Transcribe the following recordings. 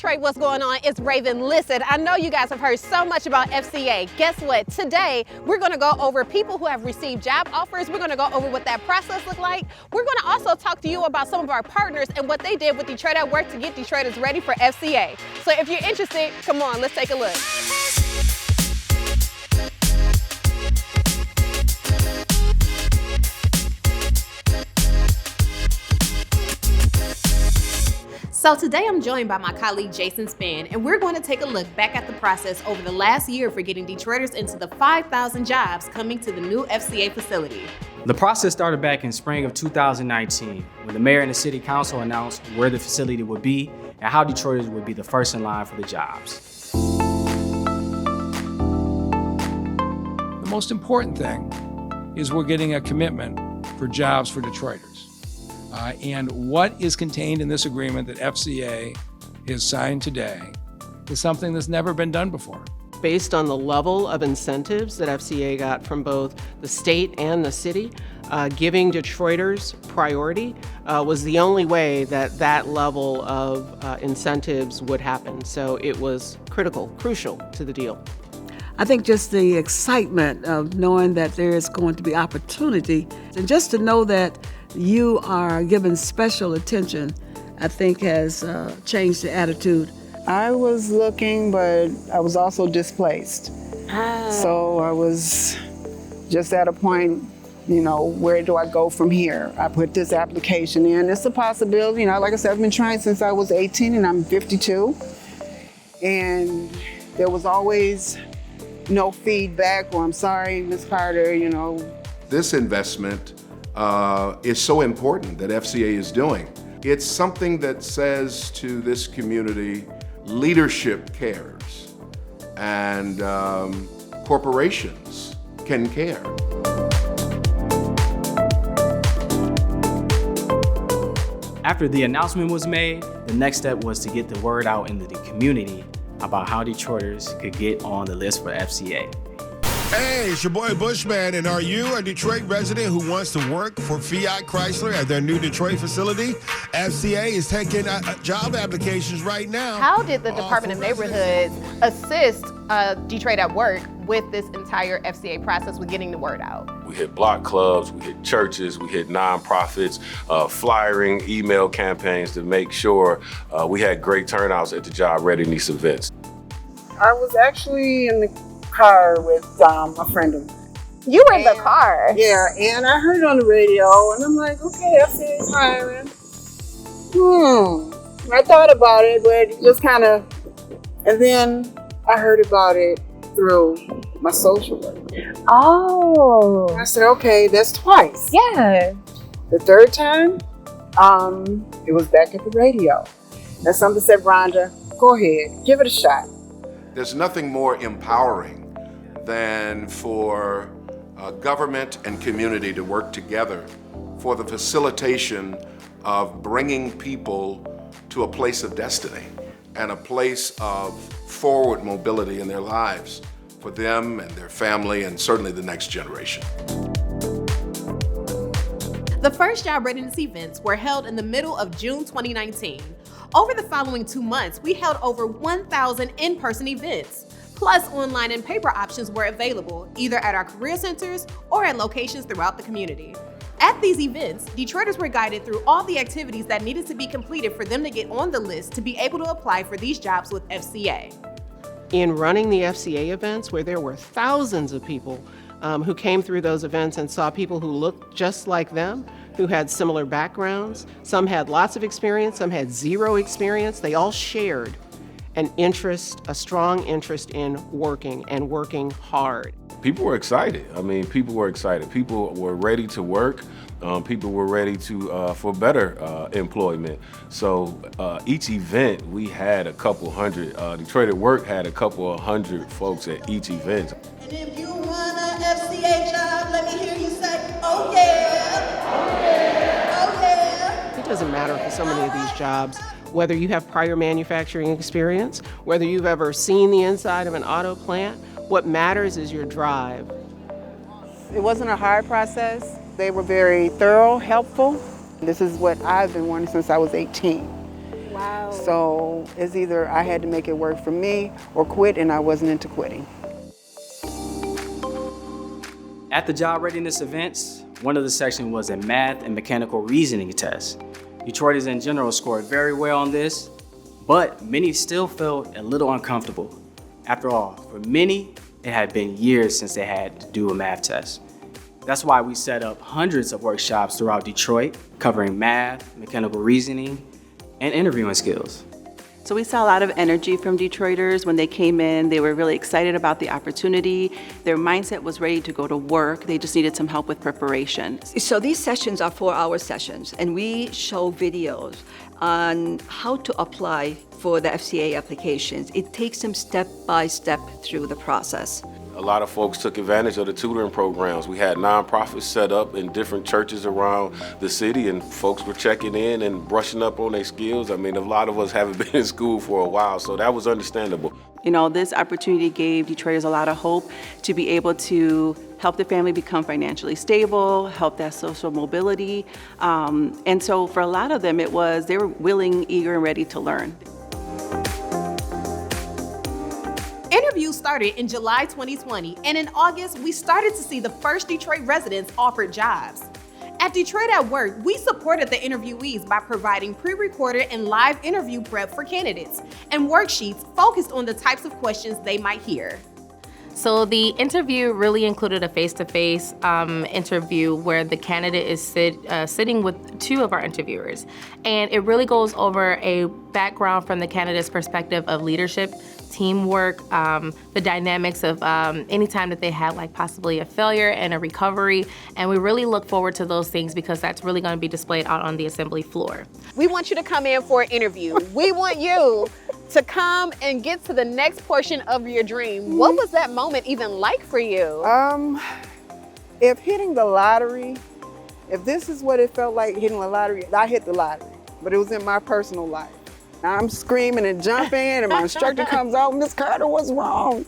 Detroit, what's going on? It's Raven. Listen, I know you guys have heard so much about FCA. Guess what? Today, we're gonna go over people who have received job offers. We're gonna go over what that process looked like. We're gonna also talk to you about some of our partners and what they did with Detroit at Work to get Detroiters ready for FCA. So if you're interested, come on, let's take a look. So today I'm joined by my colleague Jason Spann, and we're going to take a look back at the process over the last year for getting Detroiters into the 5,000 jobs coming to the new FCA facility. The process started back in spring of 2019 when the mayor and the city council announced where the facility would be and how Detroiters would be the first in line for the jobs. The most important thing is we're getting a commitment for jobs for Detroiters. And what is contained in this agreement that FCA has signed today is something that's never been done before. Based on the level of incentives that FCA got from both the state and the city, giving Detroiters priority was the only way that that level of incentives would happen. So it was crucial to the deal. I think just the excitement of knowing that there is going to be opportunity, and just to know that you are given special attention, I think has changed the attitude. I was looking, but I was also displaced. So I was just at a point, where do I go from here? I put this application in. It's a possibility, like I said, I've been trying since I was 18 and I'm 52. And there was always no feedback, or I'm sorry, Ms. Carter, This investment is so important that FCA is doing. It's something that says to this community, leadership cares, and corporations can care. After the announcement was made, the next step was to get the word out into the community about how Detroiters could get on the list for FCA. Hey, it's your boy Bushman, and are you a Detroit resident who wants to work for Fiat Chrysler at their new Detroit facility? FCA is taking job applications right now. How did the Department of Neighborhoods assist Detroit at Work with this entire FCA process with getting the word out? We hit block clubs, we hit churches, we hit nonprofits, flyering, email campaigns to make sure we had great turnouts at the job readiness events. I was actually in the car with a friend of mine. You were in the car? Yeah, and I heard it on the radio, and I'm like, okay, FCA is hiring. I thought about it, but just kind of, and then I heard about it through my social work. Oh. I said, okay, that's twice. Yeah. The third time, it was back at the radio. And somebody said, Rhonda, go ahead, give it a shot. There's nothing more empowering than for government and community to work together for the facilitation of bringing people to a place of destiny and a place of forward mobility in their lives for them and their family and certainly the next generation. The first job readiness events were held in the middle of June 2019. Over the following 2 months, we held over 1,000 in-person events. Plus, online and paper options were available, either at our career centers or at locations throughout the community. At these events, Detroiters were guided through all the activities that needed to be completed for them to get on the list to be able to apply for these jobs with FCA. In running the FCA events, where there were thousands of people who came through those events and saw people who looked just like them, who had similar backgrounds, some had lots of experience, some had zero experience, they all shared a strong interest in working and working hard. People were excited. People were excited. People were ready to work. People were ready for better employment. So each event, we had a couple hundred. Detroit at Work had a couple of hundred folks at each event. And if you want an FCA job, let me hear you say, oh yeah. Oh yeah. Oh yeah. It doesn't matter for so many of these jobs whether you have prior manufacturing experience, whether you've ever seen the inside of an auto plant. What matters is your drive. It wasn't a hard process. They were very thorough, helpful. This is what I've been wanting since I was 18. Wow. So it's either I had to make it work for me or quit, and I wasn't into quitting. At the job readiness events, one of the sections was a math and mechanical reasoning test. Detroiters in general scored very well on this, but many still felt a little uncomfortable. After all, for many, it had been years since they had to do a math test. That's why we set up hundreds of workshops throughout Detroit, covering math, mechanical reasoning, and interviewing skills. So we saw a lot of energy from Detroiters when they came in. They were really excited about the opportunity. Their mindset was ready to go to work. They just needed some help with preparation. So these sessions are 4-hour sessions, and we show videos on how to apply for the FCA applications. It takes them step by step through the process. A lot of folks took advantage of the tutoring programs. We had nonprofits set up in different churches around the city, and folks were checking in and brushing up on their skills. I mean, a lot of us haven't been in school for a while, so that was understandable. You know, this opportunity gave Detroiters a lot of hope to be able to help their family become financially stable, help that social mobility. And so for a lot of them, they were willing, eager, and ready to learn. Interviews started in July 2020, and in August, we started to see the first Detroit residents offered jobs. At Detroit at Work, we supported the interviewees by providing pre-recorded and live interview prep for candidates and worksheets focused on the types of questions they might hear. So the interview really included a face-to-face interview where the candidate is sitting with two of our interviewers. And it really goes over a background from the candidate's perspective of leadership, teamwork, the dynamics of any time that they had like possibly a failure and a recovery. And we really look forward to those things because that's really going to be displayed out on the assembly floor. We want you to come in for an interview. We want you to come and get to the next portion of your dream. What was that moment even like for you? If hitting the lottery, if this is what it felt like hitting the lottery, I hit the lottery, but it was in my personal life. I'm screaming and jumping, and my instructor comes out, Miss Carter, what's wrong?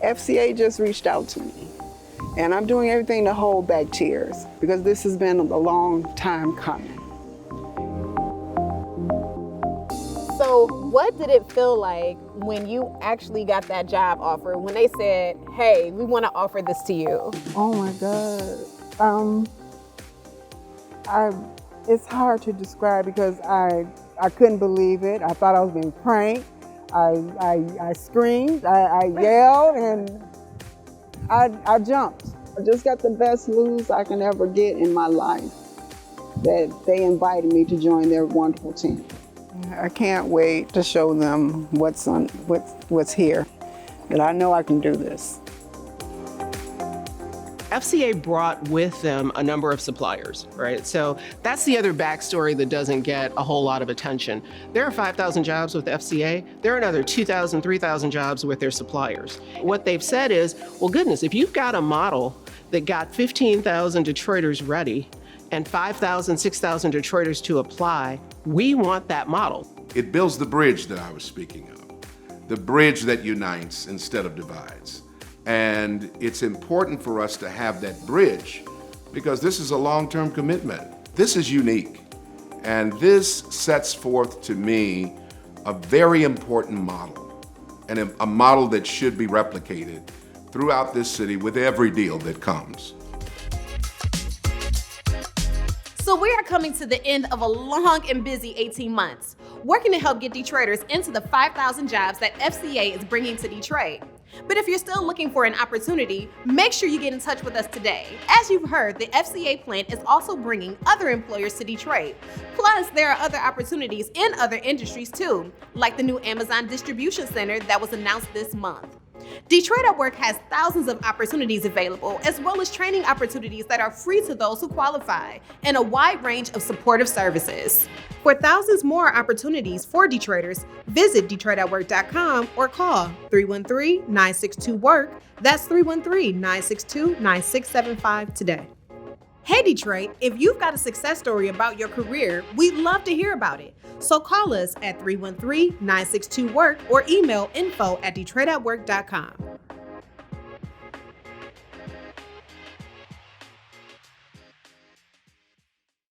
FCA just reached out to me, and I'm doing everything to hold back tears because this has been a long time coming. So what did it feel like when you actually got that job offer, when they said, hey, we want to offer this to you? Oh my God. It's hard to describe because I couldn't believe it. I thought I was being pranked. I screamed, I yelled, and I jumped. I just got the best news I can ever get in my life, that they invited me to join their wonderful team. I can't wait to show them what's here, that I know I can do this. FCA brought with them a number of suppliers, right? So that's the other backstory that doesn't get a whole lot of attention. There are 5,000 jobs with FCA. There are another 2,000, 3,000 jobs with their suppliers. What they've said is, well, goodness, if you've got a model that got 15,000 Detroiters ready and 5,000, 6,000 Detroiters to apply, we want that model. It builds the bridge that I was speaking of, the bridge that unites instead of divides. And it's important for us to have that bridge because this is a long-term commitment. This is unique. And this sets forth to me a very important model, and a model that should be replicated throughout this city with every deal that comes. So we are coming to the end of a long and busy 18 months, working to help get Detroiters into the 5,000 jobs that FCA is bringing to Detroit. But if you're still looking for an opportunity, make sure you get in touch with us today. As you've heard, the FCA plant is also bringing other employers to Detroit. Plus, there are other opportunities in other industries too, like the new Amazon distribution center that was announced this month. Detroit at Work has thousands of opportunities available, as well as training opportunities that are free to those who qualify, and a wide range of supportive services. For thousands more opportunities for Detroiters, visit DetroitAtWork.com or call 313-962-WORK. That's 313-962-9675 today. Hey Detroit, if you've got a success story about your career, we'd love to hear about it. So call us at 313-962-WORK or email info@DetroitAtWork.com.